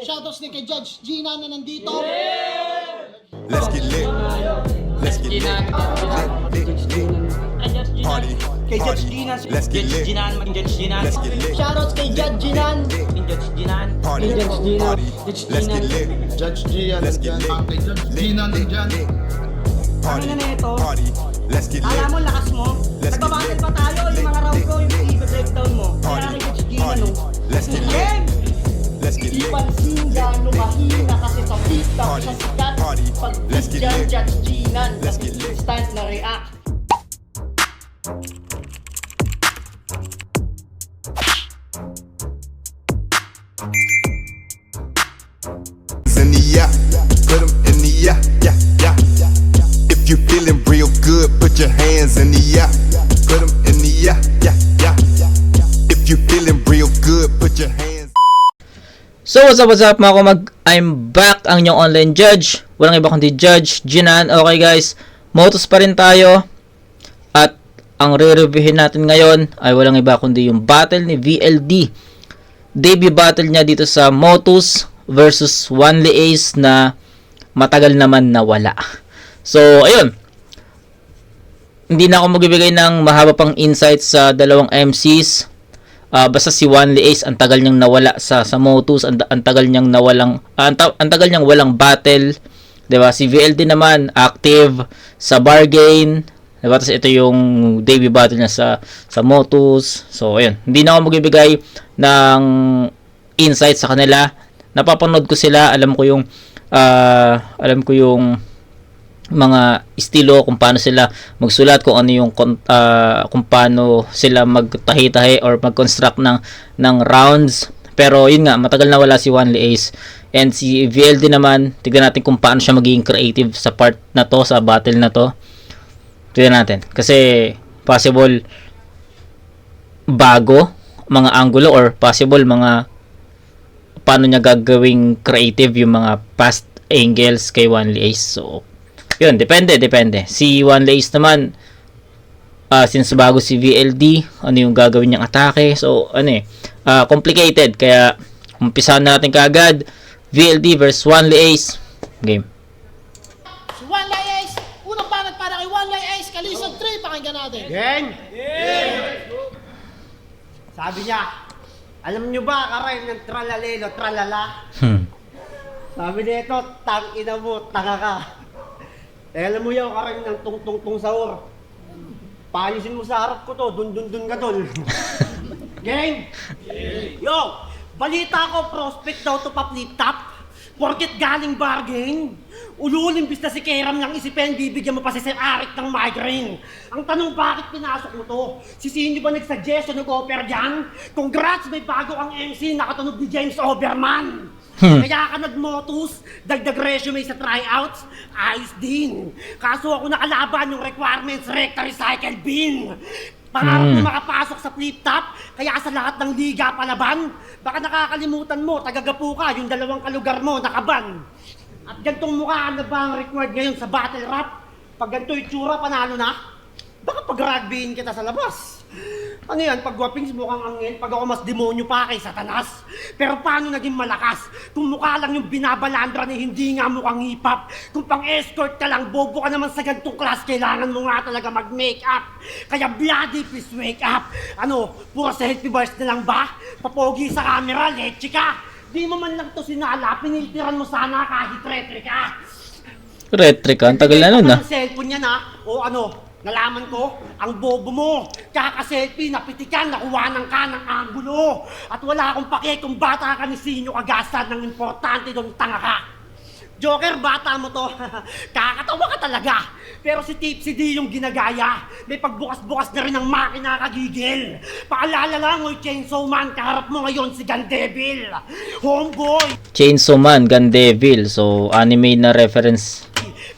Shoutouts din kay Judge Gina na nandito. Let's get lit. Let's get lit. Party. Kay Judge Gina. Let's get lit. Let's get lit. Shoutouts kay Judge Ginan. Party. Party. Let's get lit. Judge Gian, Let's get lit. Judge Gina nandyan. Party. Ano na ito? Party. Let's get lit. Alam mo, lakas mo. Let's get Nagbabattle lit. pa tayo. Yung mga round ko, yung i-breakdown mo. Kaya Party. kay Judge Gina, Party. no? Let's get lit. Game! Let's get Di lit. pansin gano'ng mahina kasi sa TikTok Party. sa sikat. Party. Pag Let's get dyan, lit. Judge Ginan. Let's get lit. Instant na react. In the yeah, put 'em in the yeah, yeah, yeah. If you feeling real good, put your hands in the yeah, put 'em in the yeah, yeah, yeah. If you feeling real good, put your hands. So what's up mga kumag, I'm back, ang inyong online judge. Walang iba kundi Judge Ginan. Okay guys, Motos pa rin tayo. At ang re-reviewin natin ngayon ay walang iba kundi yung battle ni VLD. Debut battle niya dito sa Motos versus Wanli Ace na matagal naman nawala. So ayun, hindi na ako magbibigay ng mahaba pang insights sa dalawang MCs. Basta si Wanli Ace ang tagal niyang nawala sa Motos, ang tagal niyang nawalang ang tagal niyang walang battle, 'di ba? Si VLD naman active sa Bargain, 'di ba? Tapos ito yung debut battle niya sa Motos. So ayun, hindi na ako magbibigay ng insights sa kanila. Napapanood ko sila, alam ko yung mga estilo, kung paano sila magsulat, kung ano yung kung paano sila magtahi-tahi or mag-construct ng rounds. Pero yun nga, matagal na wala si Wanli Ace. And si VLD naman, tignan natin kung paano siya magiging creative sa part na to, sa battle na to. Tignan natin. Kasi possible bago mga angulo or possible mga paano niya gagawing creative yung mga past angles kay Wanli Ace. So yun, depende. Si Wanli Ace naman, since bago si VLD, ano yung gagawin niyang atake. So, complicated. Kaya, umpisahan na natin kaagad. VLD versus Wanli Ace. Game. Si Wanli Ace, unang banat para kay Wanli Ace, Kalisod 3, pakinggan natin. Game! Sabi niya, alam niyo ba, karay ng tralalelo, tralala? Sabi niya ito, tang ina mo, tanga ka. Alam mo yung karay ng tung sahur. Paayusin mo sa harap ko to, dun ka tol. Gang! Yo! Balita ko, prospect daw to pa-flip top. Porket galing bargain. Ulul, imbis na si Keram lang isipin, bibigyan mo pa si Sir Arik ng migraine. Ang tanong, bakit pinasok mo to? Si Sinyo ba nag-suggest o nag-offer dyan? Congrats, may bago ang MC, nakatunog ni James Oberman. Kaya ka nag-motus, dagdag resume sa tryouts, ayos din. Kaso ako nakalaban yung requirements, recta recycle bin. Pangarap na makapasok sa flip top, kaya sa lahat ng liga palaban. Baka nakakalimutan mo, tagagapu ka, yung dalawang kalugar mo, nakaban. At gantong mukha na ba ang required ngayon sa battle rap? Pag ganito itsura, panalo na? Baka pag-rugbyin kita sa labas. Ano yan, pag wapings mukhang angin, pag ako mas demonyo pa kay Satanas. Pero paano naging malakas? Kung mukha lang yung binabalandra ni hindi nga mukhang hip-hop. Kung pang-escort ka lang, bobo ka naman sa gantong class, kailangan mo nga talaga mag-make-up. Kaya bloody, please wake up. Ano, puro sa healthy bars na lang ba? Papogi sa camera, leche ka. Di mo man lang to sinala, piniltiran mo sana kahit retry ka. Retry ka? Ang tagal na nun Ang cellphone niya na, o ano, nalaman ko, ang bobo mo. Kaka-selfie, napitikan, nakuwanan ka ng angulo. At wala akong pake kung bata ka ni Sinyo Kagasan ng importante doon, tanga ka. Joker, bata mo to. Kakatawa ka talaga. Pero si Tipsy D yung ginagaya. May pagbukas-bukas na rin ng makina kagigil. Paalala lang, oy Chainsaw Man, kaharap mo ngayon si Gun Devil. Homeboy! Chainsaw Man, Gun Devil. So anime na reference.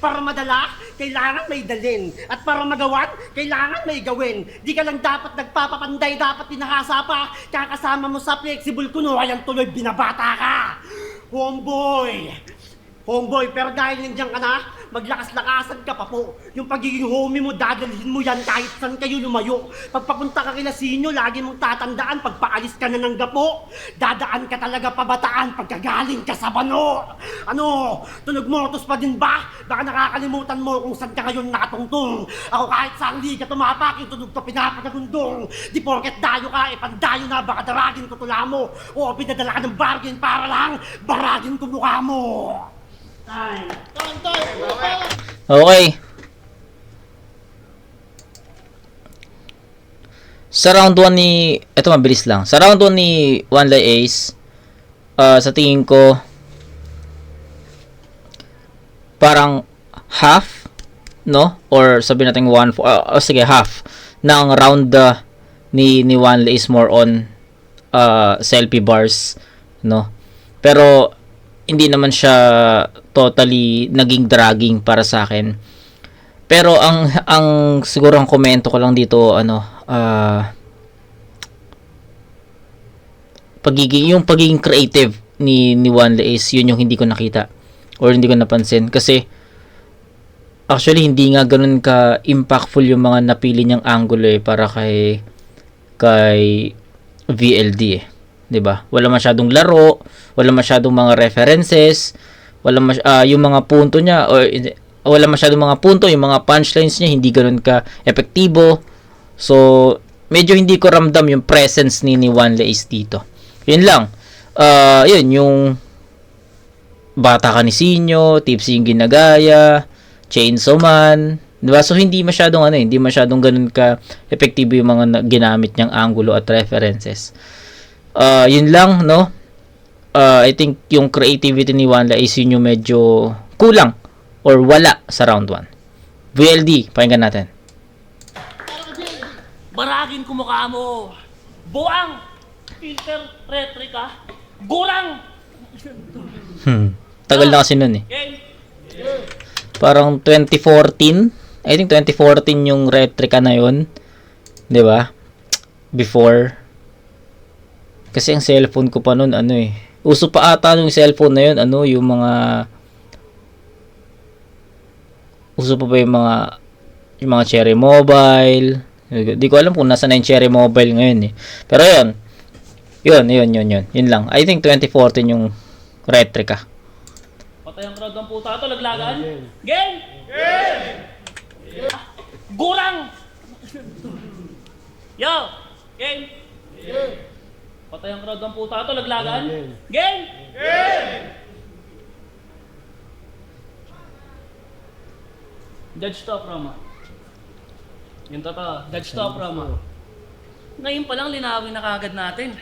Para madala, kailangan may dalin. At para magawan, kailangan may gawin. Di ka lang dapat nagpapapanday, dapat pinakasa pa. Kakasama mo sa flexible kuno, ayang tuloy binabata ka. Homeboy! Homeboy, pero dahil nandiyan ka na, Maglakas-lakasan ka pa po. Yung pagiging homie mo, dadalhin mo yan kahit saan kayo lumayo. Pagpapunta ka kila Sinyo, lagi mong tatandaan, pagpaalis ka na ng gapo, dadaan ka talaga pabataan pagkagaling ka sa bano. Ano, tunog motos pa din ba? Baka nakakalimutan mo kung saan ka ngayon nakatungtong. Ako kahit saan liga tumapak, yung tunog to pinapagagundong. Di porket dayo ka, pandayo na, baka daragin ko tula mo. O pinadala ka ng bargain para lang baragin ko mukha mo. Time. Okay. Sa round 1 ni... Ito mabilis lang. Sa round 1 ni One Lie Ace, sa tingin ko, parang half, no? Or sabihin natin sige, half ng round ni One Lie Ace more on selfie bars, no? Pero hindi naman siya totally naging dragging para sa akin. Pero ang siguro ang komento ko lang dito pagiging creative ni One Lie Ace, yun yung hindi ko nakita or hindi ko napansin kasi actually hindi nga ganoon ka impactful yung mga napili niyang angulo para kay VLD 'di ba? Wala masyadong laro, wala masyadong mga references, yung mga punto niya or wala masyadong mga punto, yung mga punchlines niya hindi ganoon ka epektibo. So medyo hindi ko ramdam yung presence ni One Lie Ace dito. Yun lang. Yun yung bata ka ni Sinyo, tipsy yung ginagaya, Chainsaw Man, 'di ba? So hindi masyadong hindi masyadong ganoon ka epektibo yung mga ginamit niyang angulo at references. Yun lang, no? I think yung creativity ni One Lie Ace yun yung medyo kulang or wala sa round 1. VLD, pakinggan natin. Baragin ko mukha mo. Buang! Filter, retrika. Gurang! Tagal na kasi nun eh. Game! Parang 2014. I think 2014 yung retrika na yun. 'Di ba? Before. Kasi ang cellphone ko pa nun, uso pa ata yung cellphone na yun, yung mga, uso pa ba yung mga Cherry Mobile, di ko alam kung nasa na yung Cherry Mobile ngayon Pero yun lang. I think 2014 yung retrika. Patay ang crowd ng puta ito, laglagan. Game! Game! Gurang! Yo! Game! Game! Patay ang crowd ng puta ito, laglagan. Game! Game! Judge to, Rama. Yung totoo, judge to, Rama. Ngayon pa lang linawin na kagad natin.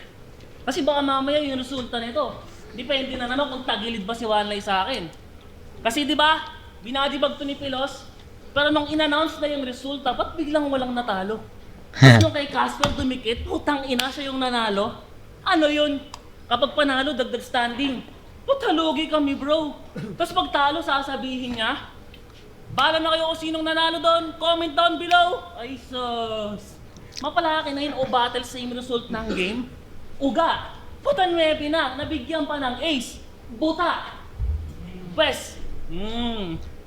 Kasi baka mamaya yung resulta nito. Depende na naman kung tagilid ba si One Lie sa akin. Kasi di ba, binadibag to ni Pilos, pero nung in-announce na yung resulta, ba't biglang walang natalo? Tapos nung kay Casper dumikit, putang ina siya yung nanalo. Ano yun? Kapag panalo, dagdag standing. Putalugi kami, bro. Tapos pag talo, sasabihin niya, bala na kayo kung sinong nanalo doon. Comment down below. Ay, sus. Mapalaki na yun o battle same result ng game. Uga. Puta 9 na. Nabigyan pa ng ace. Buta. Pwes.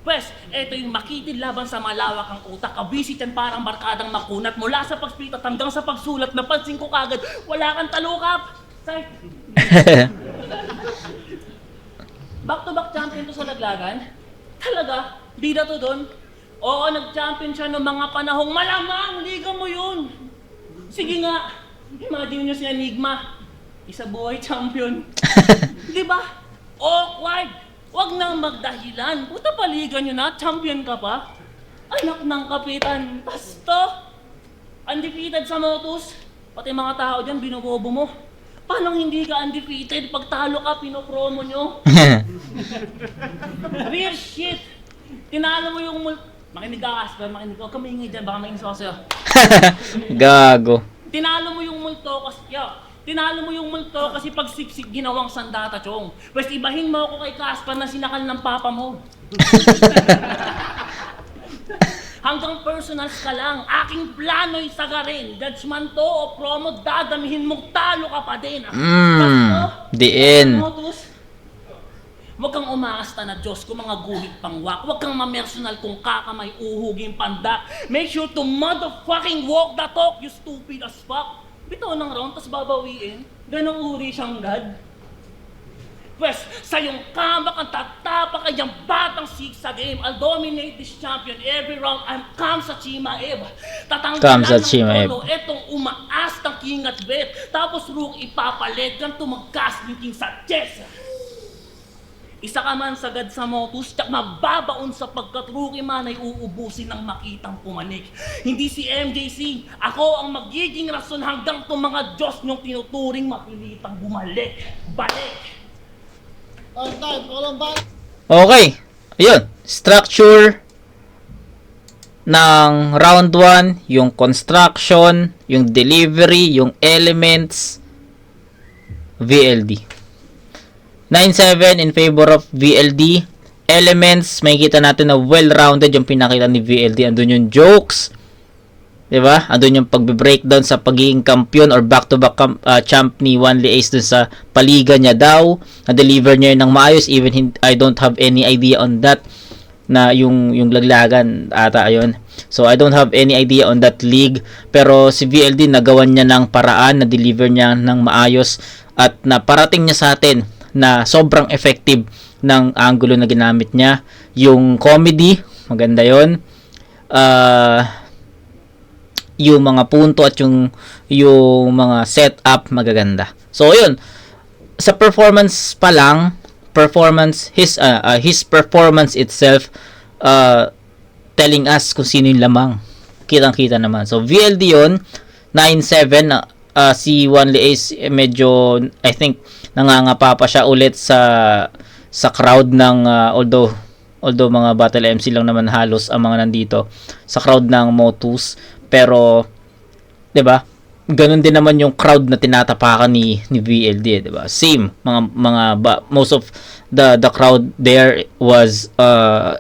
Pwes, eto yung makitid laban sa malawak ang utak. Kabisit yan parang barkadang makunat. Mula sa pag-split at hanggang sa pagsulat, napansin ko kagad, wala kang talukap. Back-to-back champion to sa laglagan? Talaga? Bida to doon? Oo, nag-champion siya noong mga panahong malamang. Liga mo yun. Sige nga. Imagine nyo si Enigma. Isa buhay champion. Diba? Awkward. Huwag nang magdahilan. Puta paligan nyo na, champion ka pa. Anak ng kapitan. Tas to, undefeated sa Motus. Pati mga tao dyan, binubobo mo. Paano hindi ka undefeated? Pag talo ka, pinopromo nyo. Real shit. Tinalo mo yung makinig ka, Casper, makinig ka. Huwag ka maingay dyan, baka mainis ako sa'yo. Gago. Tinalo mo yung multo kasi, tinalo mo yung multo kasi pag siksik ginawang sandata, chong. Pwes ibahin mo ako kay Casper na sinakal ng papa mo. Hanggang personals ka lang, aking plano'y sagarin. Judgment to o promo, dadamihin mong talo ka pa din. Diin. Huwag kang umaasta na Diyos kung mga guhit pangwak. Huwag kang mamersonal kung kakamay uhuging pandak. Make sure to motherfucking walk the talk, you stupid as fuck. Bito ng round, tas babawiin. Ganong uri siyang God. Pwes, sa iyong kamak ang tatapa kayang batang sig sa game. I'll dominate this champion every round. I'm Kam sa Chimaev. Kam sa Chimaev. Etong umaas ng king at bet. Tapos Rook ipapalit. Ganito magkas ng king sa chess. Isa ka man sagad sa motus, tsak mababaon sapagkat Rookie man ay uubusin ng makitang pumanik. Hindi si MJC, ako ang magiging rason hanggang itong mga Diyos niyong tinuturing mapilitang bumalik. Balik! Time, walang ba? Okay. Ayun. Structure ng round 1, yung construction, yung delivery, yung elements, VLD. 9-7 in favor of VLD. Elements, makikita natin na well-rounded yung pinakita ni VLD. Andun yung jokes, diba? Andun yung pagbe-breakdown sa pagiging kampiyon or back-to-back champ ni Wanli Ace dun sa paliga niya daw. Na-deliver niya yun ng maayos, even I don't have any idea on that, na yung laglagan ata ayun. So I don't have any idea on that league, pero si VLD nagawan niya ng paraan, na-deliver niya ng maayos at naparating niya sa atin na sobrang effective ng angulo na ginamit niya. Yung comedy, maganda yon. Yung mga punto at yung mga setup, magaganda. So, yun. Sa performance pa lang, his performance itself, telling us kung sino yung lamang. Kitang-kita naman. So, VLD yun, 9-7, si Wanli Ace, medyo, I think, nangangapa pa siya ulit sa crowd ng although mga battle MC lang naman halos ang mga nandito sa crowd ng Motus, pero 'di ba ganun din naman yung crowd na tinatapakan ni VLD, 'di ba? Same most of the crowd there was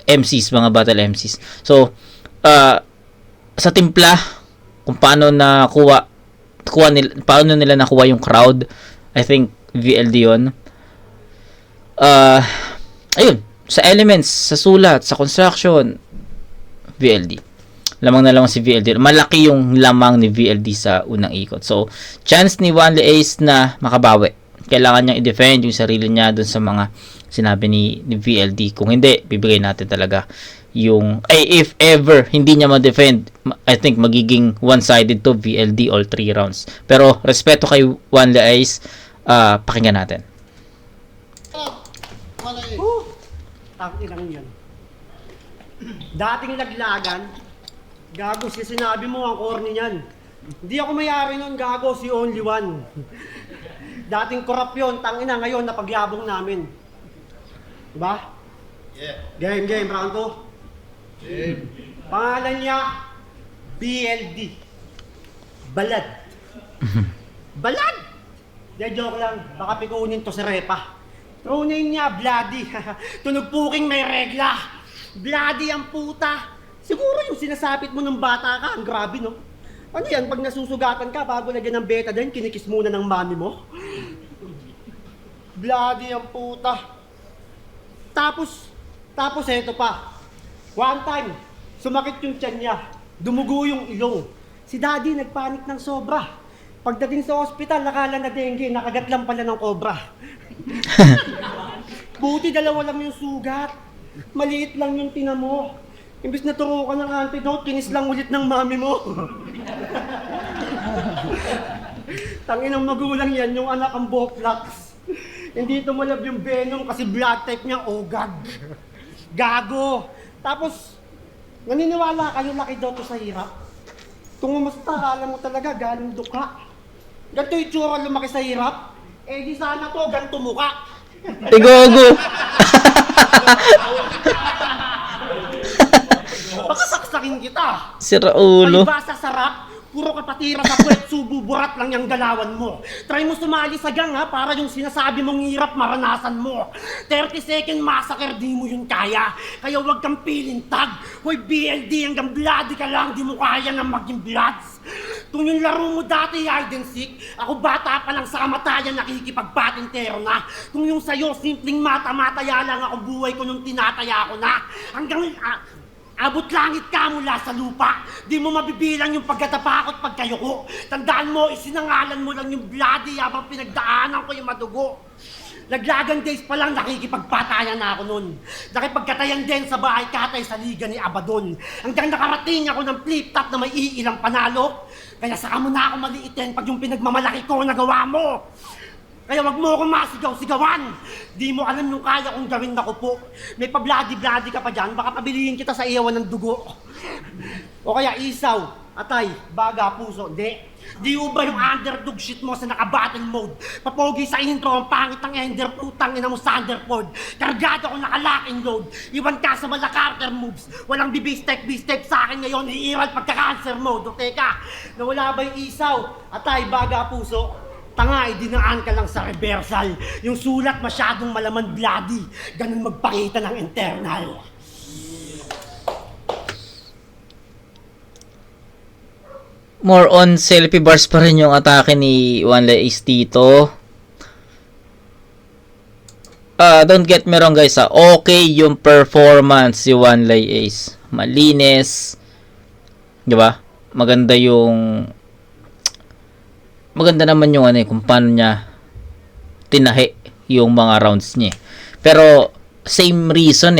MCs, mga battle MCs. So sa timpla kung paano nila nakuha yung crowd, I think VLD yun. Ayun, sa elements, sa sulat, sa construction, VLD. Lamang na lamang si VLD. Malaki yung lamang ni VLD sa unang ikot. So, chance ni Wanli Ace na makabawi. Kailangan niyang i-defend yung sarili niya dun sa mga sinabi ni VLD. Kung hindi, bibigay natin talaga yung, if ever hindi niya ma-defend, I think magiging one-sided to VLD all 3 rounds. Pero, respeto kay Wanli Ace, pakinggan natin. Tanginang yan. Dating laglagan, gago siya, sinabi mo ang corny niyan. Hindi ako mayari nun, gago, si Only One. Dating korap yun, tangina, ngayon napagyabong namin. Diba? Yeah. Game, round 2. Game. Pangalan niya, BLD. Balad. Balad! De, joke lang, baka pikunin to si Repa. True name niya, Bloody. Tunog puking may regla. Bloody ang puta. Siguro yung sinasapit mo ng bata ka, ang grabe, no? Ano yan, pag nasusugatan ka, bago lagyan ng betadine, kinikis muna ng mami mo? Bloody ang puta. Tapos eto pa. One time, sumakit yung tiyan niya. Dumugo yung ilong. Si Daddy nagpanik ng sobra. Pagdating sa ospital, nakala na dengue, nakagat lang pala ng cobra. Buti dalawa lang yung sugat. Maliit lang yung tina mo. Imbis na turo ka ng antidote, kinis lang ulit ng mami mo. Tanginang magulang yan, yung anak ang Boplax. Hindi tumalab yung venom kasi blood type niya ogag. Gago. Tapos, naniniwala kayo laki daw to sa hirap. Tungumusta, alam mo talaga, galing duka. Ganito yung tsura lumaki sa hirap. Eh di sana to, ganito mukha. Igogo. Baka saksakin kita. Sira ulo. Palibasa sarap, puro kapatira sa puwet, sububurat lang yung galawan mo. Try mo sumali sa gang ha, para yung sinasabi mong hirap maranasan mo. 30 second massacre, di mo yun kaya. Kaya huwag kang pilintag. Hoy BLD, hanggang bloody ka lang, di mo kaya na maging bloods. Kung yung laro mo dati, hide and seek, ako bata pa lang sa kamatayan nakikipagpatintero na. Kung yung sa'yo, simpleng mata-mataya lang ako buhay ko nung tinataya ko na. Hanggang abot langit ka mula sa lupa. Di mo mabibilang yung pagkatapakot pagkayuko. Tandaan mo, isinangalan mo lang yung bloody habang pinagdaanan ko yung madugo. Laglagan days pa lang nakikipagpatayan na ako nun. Nakipagkatayan din sa bahay katay sa liga ni Abaddon. Hanggang nakarating ako ng flip-top na may iilang panalo. Kaya saka mo na ako maliitin pag yung pinagmamalaki ko nagawa mo. Kaya wag mo akong masigaw-sigawan. Di mo alam yung kaya kong gawin na kupo. May pa-bloody-bloody ka pa dyan, baka pabilihin kita sa iyawan ng dugo. O kaya isaw, atay, baga, puso, di. Di ba yung underdog shit mo sa naka-battle mode? Papogi sa intro, ang pangit ng ender, putang ina mo Thunderford. Kargado ako naka-lock and load. Iwan ka sa mga Carter moves. Walang bibistep sa akin ngayon, iiral pagka-cancer mode. O teka, nawala ba yung isaw? Atay, baga, puso? Tanga, dinaan ka lang sa reversal. Yung sulat masyadong malaman bloody. Ganun magpakita ng internal. More on selfie bars pa rin yung atake ni Wanley Ace dito. Don't get me wrong guys, okay yung performance si Wanley Ace. Malinis. 'Di ba? Maganda naman yung kung paano niya tinahi yung mga rounds niya. Pero same reason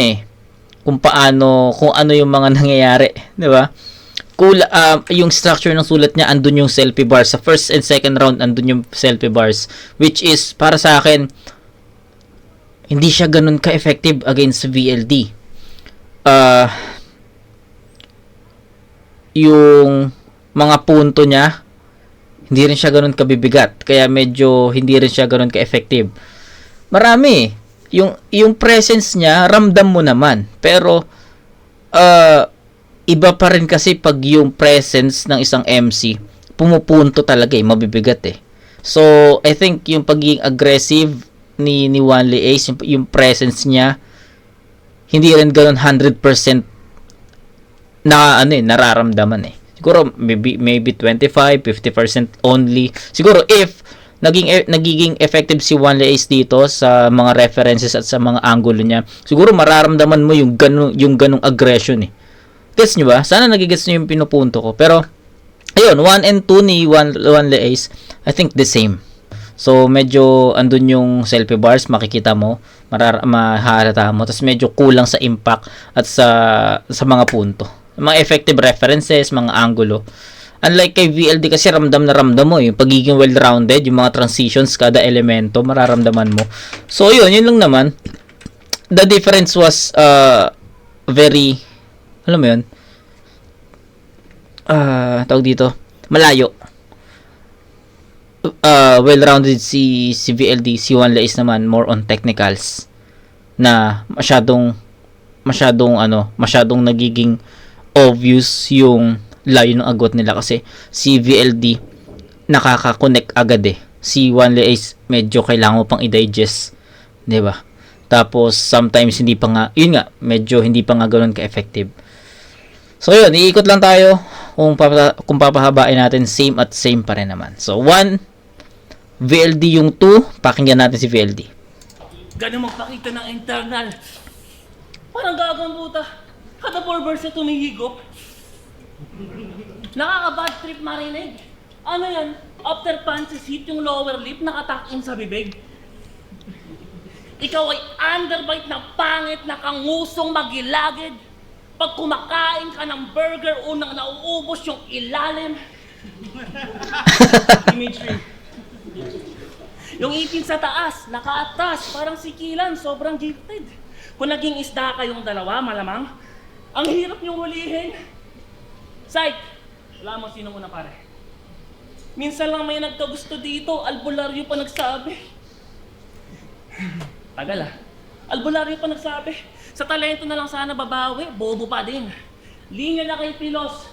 kung ano yung mga nangyayari, 'di ba? Cool, yung structure ng sulat niya, andun yung selfie bars. Sa first and second round, andun yung selfie bars. Which is, para sa akin, hindi siya ganun ka-effective against VLD. Yung mga punto niya, hindi rin siya ganun kabibigat. Kaya medyo hindi rin siya ganun ka-effective. Marami. Yung presence niya, ramdam mo naman. Pero, iba pa rin kasi pag yung presence ng isang MC pumupunto talaga mabibigat So I think yung pagiging aggressive ni Wanley Ace, yung presence niya hindi rin ganoon 100% na nararamdaman siguro maybe 25-50% only. Siguro if nagiging effective si Wanley Ace dito sa mga references at sa mga angulo niya, siguro mararamdaman mo yung ganung aggression Gets nyo ba? Sana nagigets nyo yung pinupunto ko. Pero, ayun, 1 and 2 ni Wanley Ace, I think the same. So, medyo andun yung selfie bars, makikita mo, mahalata mo. Tapos medyo kulang sa impact at sa mga punto. Mga effective references, mga angulo. Unlike kay VLD kasi ramdam na ramdam mo yung pagiging well-rounded, yung mga transitions, kada elemento, mararamdaman mo. So, yun lang naman. The difference was very... Alam mo yun? Tawag dito. Malayo. Well-rounded si VLD. Si Wanley Ace naman, more on technicals. Na masyadong nagiging obvious yung layo ng agwat nila. Kasi si VLD, nakaka-connect agad Si Wanley Ace, medyo kailangan mo pang i-digest. Diba? Tapos, sometimes hindi pa nga, medyo hindi pa nga ganoon ka-effective. So yun, iikot lang tayo kung papahabain natin, same pa rin naman. So 1, VLD yung 2, pakinggan natin si VLD. Ganun magpakita ng internal. Parang gagang puta. Kada 4 verse na tumihigop. Nakaka-bad trip marinig. Ano yan? After punches hit yung lower lip, nakatakin sa bibig. Ikaw ay underbite na pangit na kangusong magilagid. Pag kumakain ka ng burger, unang nauubos yung ilalim. Imagery. Yung ipin sa taas, nakaatas, parang sikilan, sobrang gifted. Kung naging isda kayong dalawa, malamang, ang hirap niyong hulihin. Psych! Wala mo sino muna pare. Minsan lang may nagkagusto dito, albularyo pa nagsabi. Tagal albularyo pa nagsabi. Sa talento na lang sana babawi, bobo pa din. Linya na kay Pilos.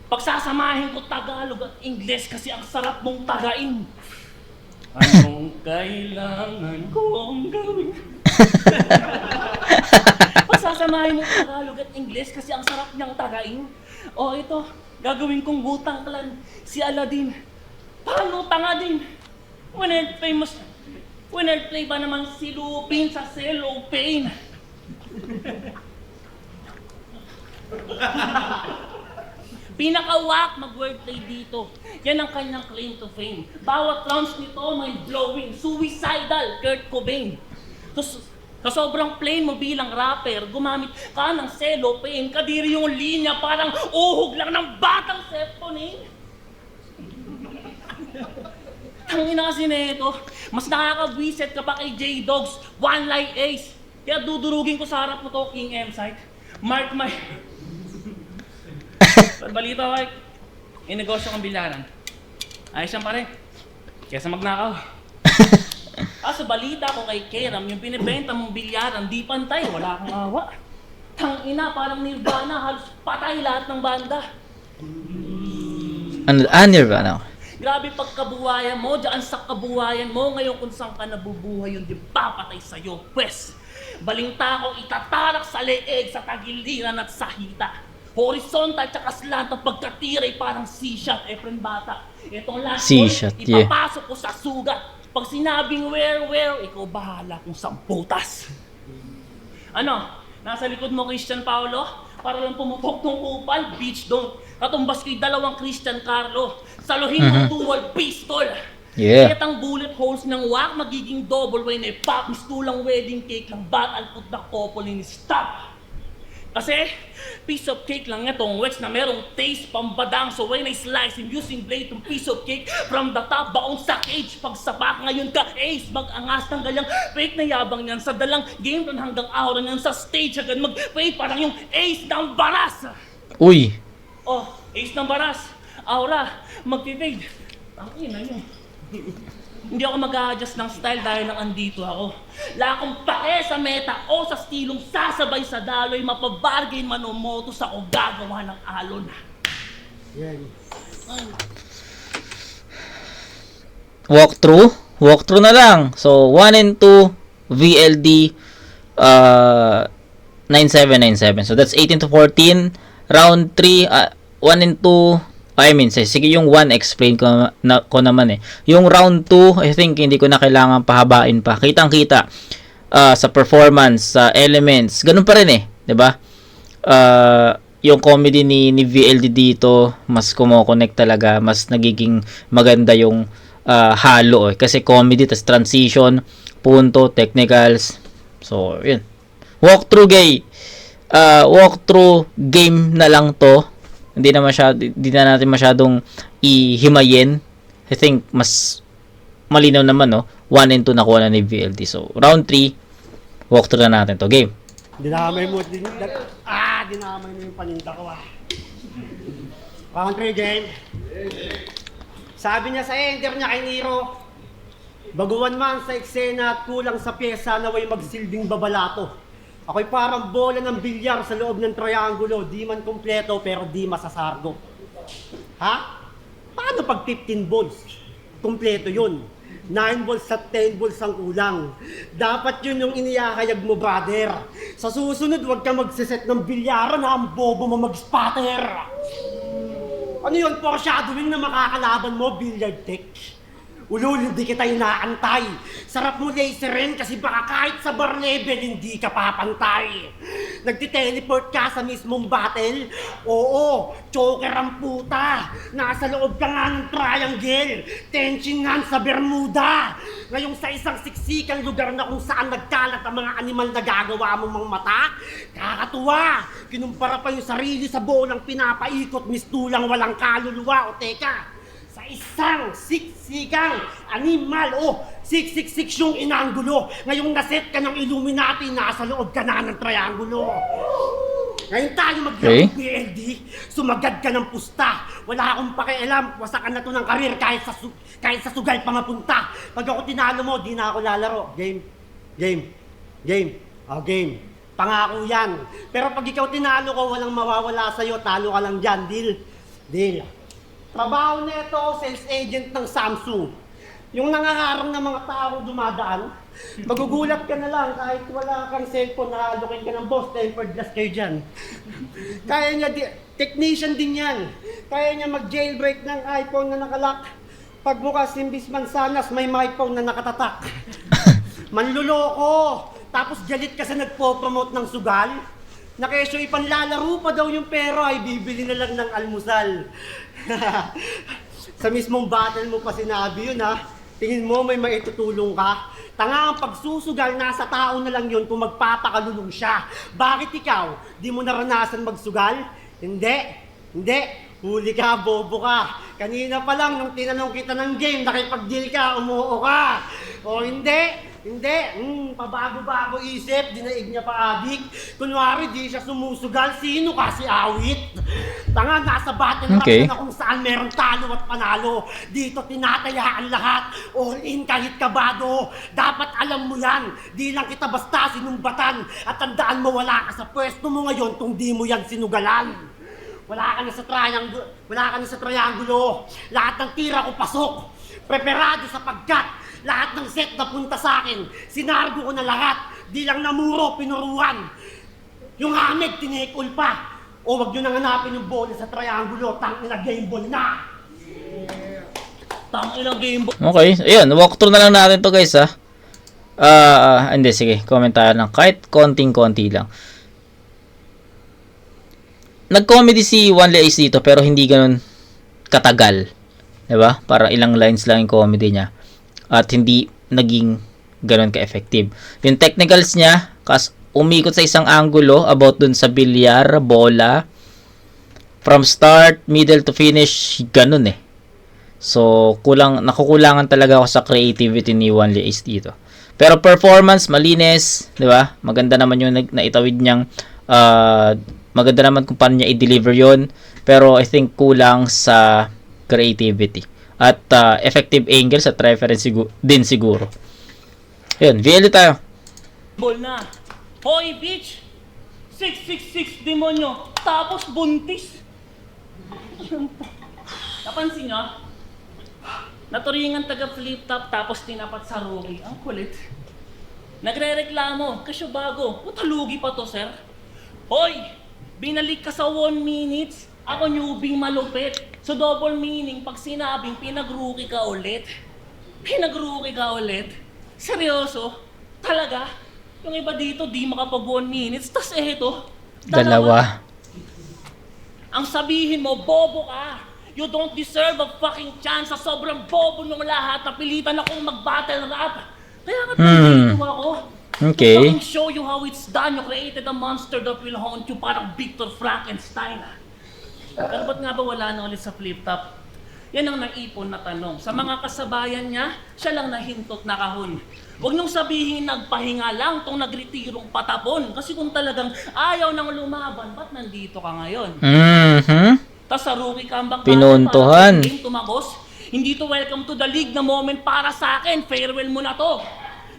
Pagsasamahin ko Tagalog at Ingles kasi ang sarap mong tagain. Anong kailangan kong gawin? Pagsasamahin mo Tagalog at Ingles kasi ang sarap niyang tagain. Oh, ito. Gagawin kong Wu-Tang Clan. Si Aladdin. Paano tanga din? Winner play ba naman si Lupin sa cellophane? Pinaka-whack mag-wordplay dito. Yan ang kanyang claim to fame. Bawat rounds nito may blowing, suicidal, Kurt Cobain. Sa sobrang plain mo bilang rapper, gumamit ka ng cellophane, kadiri yung linya parang uhog lang ng batang septonin. Ang ina kasi nito, mas nakakabwiset ka pa kay J-Dogs, One Lie Ace. Kaya dudurugin ko sa harap mo to, King M-Site. Mark my... Balita ko, inegosyo kang bilyaran. Ayos yan pare. Kesa magnakaw. Sa balita ko kay Keram, yung binibenta mong bilyaran, di pantay, wala kang awa. Tangina, parang Nirvana, halos patay lahat ng banda. Nirvana. Grabe pagkabuhayan mo, dyan sa kabuhayan mo, ngayon kung saan ka nabubuhay, yun di papatay sa'yo. Pwes, balinta ko itatarak sa leeg, sa tagiliran at sa hita. Horizontal tsaka slant ang pagkatiray parang C-shot, Efren Bata. Itong last C-shot, ball, yeah. ipapasok ko sa sugat. Pag sinabing where, ikaw bahala kung saan putas. Ano? Nasa likod mo Christian Paolo? Para lang pumutok ng kupal, beach don't. Katumbas kay dalawang Christian Carlo. Saluhin mo dual pistol. Yeah. Kahit ang bullet holes ng wak, magiging double way na pop. Mistulang wedding cake lang, batal put na couple ni stop. Kasi, piece of cake lang itong wax na merong taste pambadang. So when I slice him using blade tong piece of cake from the top baon sa cage. Pag sapak ngayon ka ace, mag-angas ng galyang fake na yabang niyan sa dalang game doon hanggang aura niyan sa stage. Agad mag-fade parang yung ace ng baras. Uy. Oh, ace ng baras. Aura, mag-fade. Ang ina nyo. Hindi ako mag-a-adjust ng style dahil lang andito ako. Wala akong pake sa meta o sa stilong sasabay sa daloy, mapabargain man o motos ako gagawa ng alon. Yan. Walkthrough na lang. So 1 and 2 VLD 9797. So that's 18 to 14. Round 3 1 and 2 sige yung 1 explain ko naman eh. Yung round 2, I think hindi ko na kailangan pahabain pa. Kitang-kita sa performance, sa elements, ganun pa rin eh, 'di ba? Yung comedy ni VLD dito, mas kumo-connect talaga, mas nagiging maganda yung halo eh. Kasi comedy tas transition, punto, technicals. So, yun. Walkthrough game na lang to. Hindi na natin masyadong ihimayin. I think mas malinaw naman, no? 1 and 2 nakuha na ni VLD. So, round 3, walkthrough na natin to. Game. Dinamay mo yung paninda ko Round 3 game. Sabi niya sa ender niya kay Nero, baguhan man sa eksena at kulang sa pyesa naway magsilbing babalato. Ako'y parang bola ng bilyar sa loob ng triangulo, di man kompleto pero di masasargo. Ha? Paano pag 15 balls? Kompleto yun. 9 balls at 10 balls ang kulang. Dapat yun yung iniyahayag mo, brother. Sa susunod, huwag ka magsiset ng bilyaran na ang bobo mo mag-spatter. Ano yun, foreshadowing na makakalaban mo, billiard tech? Ulul, hindi kita inaantay. Sarap mo laserin kasi baka kahit sa bar level hindi ka papantay. Nagtiteleport ka sa mismong battle? Oo, choker ang puta. Nasa loob ka nga ng triangle. Tensionan sa Bermuda. Ngayong sa isang siksikang lugar na kung saan nagkalat ang mga animal na gagawa mo mga mata, kakatuwa. Kinumpara pa yung sarili sa bolang pinapaikot, mistulang walang kaluluwa. O teka, sa isang siksigang animal, 666 yung inanggulo. Ngayong naset ka ng Illuminati, nasa loob ka na ng triangulo. Ngayon tayo mag-laro BLD, sumagad ka ng pusta. Wala akong pakialam, wasakan na to ng karir kahit sa sugal pa mapunta. Pag ako tinalo mo, di na ako lalaro. Game. Game. Pangako yan. Pero pag ikaw tinalo ko, walang mawawala sa'yo, talo ka lang dyan. Deal. Trabaho nito, sales agent ng Samsung. Yung nangaharang ng mga taong dumadaan, Magugulat ka na lang kahit wala kang cellphone, nakalukin ka ng boss, tempered glass kayo dyan. Kaya niya, technician din yan. Kaya niya mag-jailbreak ng iPhone na nakalock. Pagbukas, imbis mansanas, may phone na nakatatak. Manluloko! Tapos galit ka sa nagpo-promote ng sugal? Na kesyo ipanlalaro pa daw yung pera ay bibili na lang ng almusal. Sa mismong battle mo pa sinabi yun ha. Tingin mo may maitutulong ka? Tanga ang pagsusugal, nasa tao na lang yun kung magpapakalulong siya. Bakit ikaw? Di mo naranasan magsugal? Hindi. Huli ka, bobo ka. Kanina pa lang nung tinanong kita ng game, nakipag-deal ka, umuo ka. O hindi. Pabago-bago isip, dinaig niya pa adik. Kunwari, di siya sumusugal, sino kasi awit? Tanga, nasa battle Okay. na kung saan meron talo at panalo. Dito tinatayaan lahat, all in kahit kabado. Dapat alam mo yan, di lang kita basta sinumbatan. At tandaan mo, wala ka sa pwesto mo ngayon kung di mo yan sinugalan. Wala ka na sa triangulo. Lahat ng tira ko pasok. Preparado sapagkat lahat ng set na punta sa akin, sinargo ko na lahat. Di lang namuro, pinuruan. Yung Hamed, tinekol pa. O wag nyo nang hanapin yung bola sa triangulo. Tangina game ball na. Tangina game ball. Okay, ayun, walkthrough na lang natin to guys ha. Hindi, sige, comment tayo ng kahit konting-konti lang. Nag-comedy si Wanley Ace dito pero hindi ganun katagal. Diba? Parang ilang lines lang yung comedy niya. At hindi naging ganun ka-effective. Yung technicals niya, umikot sa isang angulo about dun sa bilyar, bola. From start, middle to finish, ganun eh. So, nakukulangan talaga ako sa creativity ni Wanley Ace dito. Pero performance, malinis, di ba? Maganda naman yung naitawid niyang, maganda naman kung paano niya i-deliver yon. Pero I think kulang sa creativity. At effective angle sa reference din siguro. Ayun, VL tayo. Ball na. Hoy, bitch! 666 demonyo. Tapos buntis. Napansin nyo? Naturingan taga flip top tapos tinapat sa rookie. Ang kulit. Nagre-reklamo. Kasyo bago. Putalugi pa to, sir. Hoy! Binalik ka sa 1 minutes. Ako newbie malupit. So double meaning pag sinabing pinag-rookie ka ulit. Pinag-rookie ka ulit? Seryoso? Talaga? Yung iba dito di makapag 1 minutes. Tas eto, Dalawa. Ang sabihin mo, bobo ka. You don't deserve a fucking chance. Sa sobrang bobo nung lahat, napilitan akong mag-battle rap. Kaya nga dito ako. Okay. To fucking show you how it's done. You created a monster that will haunt you parang Victor Frankenstein. Pero ba't nga ba wala na ulit sa flip top? Yan ang naipon na tanong. Sa mga kasabayan niya, siya lang nahintot na kahon. Huwag niyong sabihin nagpahinga lang tong nagretirong patapon. Kasi kung talagang ayaw nang lumaban, ba't nandito ka ngayon? Tas sa rookie comeback Pinuntuhan. game tumagos. Hindi to welcome to the league na moment para sa akin. Farewell mo na to.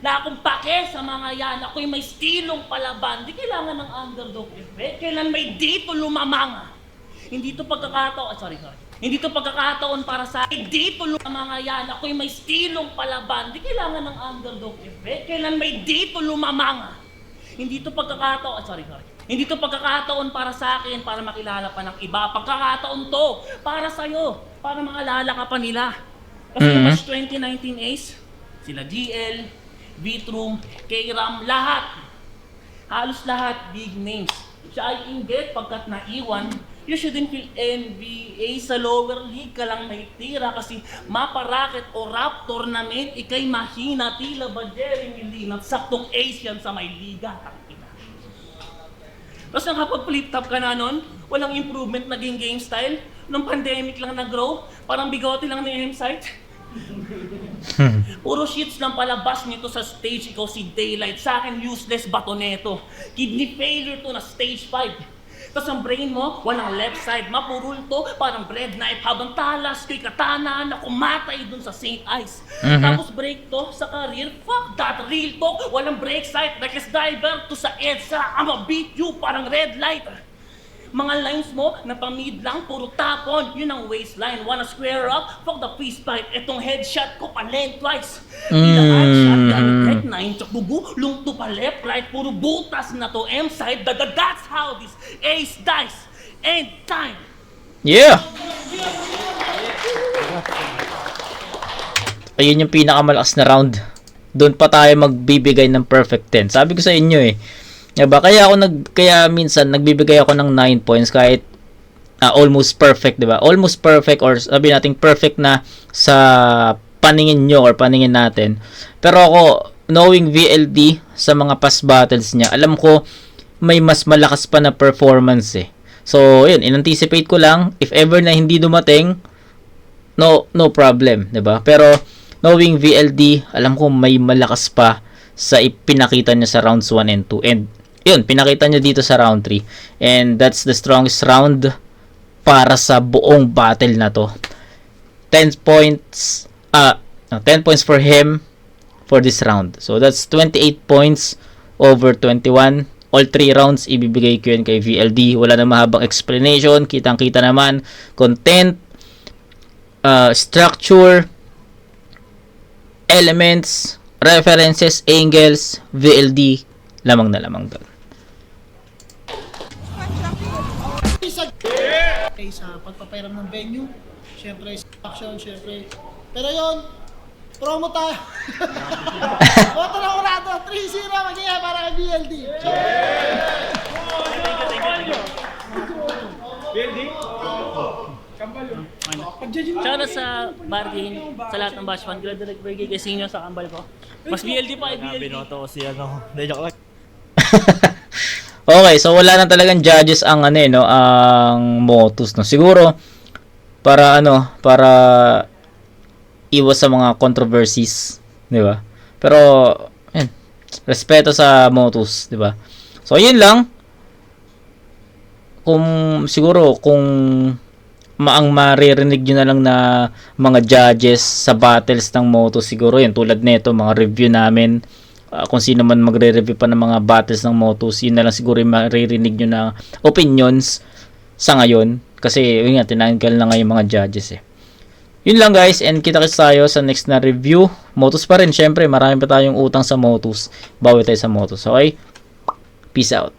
Na akong pake sa mga yan, ako'y may stilong palaban. Di kailangan ng underdog effect. Kailan may dito lumamang. Hindi to pagkakataon, Hindi to pagkakataon para sa akin. Dito mga yan, ako'y may stilong palaban. Di kailangan ng underdog effect. Kailan may dito lumamang. Hindi to pagkakataon, Hindi to pagkakataon para sa akin para makilala pa ng iba. Pagkakataon to para sa'yo, para maalala ka pa nila. Kasi mas 2019 Ace, sila GL, Vitrum, K-Ram, lahat. Halos lahat big names. Siya ay inggit pagkat naiwan. You shouldn't feel NBA sa lower league ka lang may tira kasi maparaket o rap tournament, ikay mahina, tila ba Jeremy Lin at saktong Asian sa may liga. Tapos nakapag-flip top ka na nun, walang improvement naging game style. Nung pandemic lang nag-grow, parang bigote lang ni M-Site. Puro shits lang palabas nito sa stage, ikaw si Daylight. Sa akin, useless bato neto. Kidney failure to na stage 5. Tapos ang brain mo, walang left side, mapurul to, parang bread knife habang talas ko'y katana na kumatay dun sa St. Ice. Tapos break to sa career, fuck that, real talk, walang break side, reckless diver to sa EDSA, I'ma beat you, parang red light. Mga lines mo na pamid lang, puro tapon. Yun ang waistline. Wanna square up? Fuck the fist fight. Etong headshot ko pa lengthwise. Pinaka shot, ganit 9, tsak bugulong to pa left, right. Puro butas na to, M-side. That's how this ace dice end time. Yeah! Ayun yung pinakamalakas na round. Doon pa tayo magbibigay ng perfect 10. Sabi ko sa inyo eh. Diba? Kaya minsan nagbibigay ako ng 9 points kahit almost perfect, diba? Almost perfect or sabi natin perfect na sa paningin nyo or paningin natin. Pero ako, knowing VLD sa mga past battles niya, alam ko may mas malakas pa na performance eh. So, yun, in-anticipate ko lang. If ever na hindi dumating, no problem, 'di ba? Pero knowing VLD, alam ko may malakas pa sa ipinakita niya sa rounds 1 and 2. And yun, pinakita niya dito sa round 3. And that's the strongest round para sa buong battle na to. 10 points 10 points for him for this round. So that's 28 points over 21. All 3 rounds ibibigay ko yun kay VLD. Wala na mahabang explanation. Kitang-kita naman. Content, structure, elements, references, angles, VLD, lamang na lamang doon. Okay, sa pagpapairam ng venue, syempre sa action, syempre. Pero yun, promo tayo. Boto na kurado, 3-0 mag-iya para kay BLD. Tsaka sa bargain, sa lahat ng bash fan, direct birthday kasi inyo sa kambal ko. Mas BLD pa kay BLD. Binoto ko si ano. Hindi, joke lang. Okay, so wala na talagang judges ang ang Motus, no. Siguro para iwas sa mga controversies, 'di ba? Pero respeto sa Motus, 'di ba? So yun lang. Kung ang maririnig nyo na lang na mga judges sa battles ng Motus, siguro yun, tulad nito, mga review namin, kung sino man magre-review pa ng mga battles ng Motus, yun na lang siguro yung maririnig nyo na opinions sa ngayon, kasi yun nga, tinanggal na nga yung mga judges eh. Yun lang guys, and kita-kits tayo sa next na review. Motus pa rin, syempre, marami pa tayong utang sa Motus, bawi tayo sa Motus, okay? Peace out.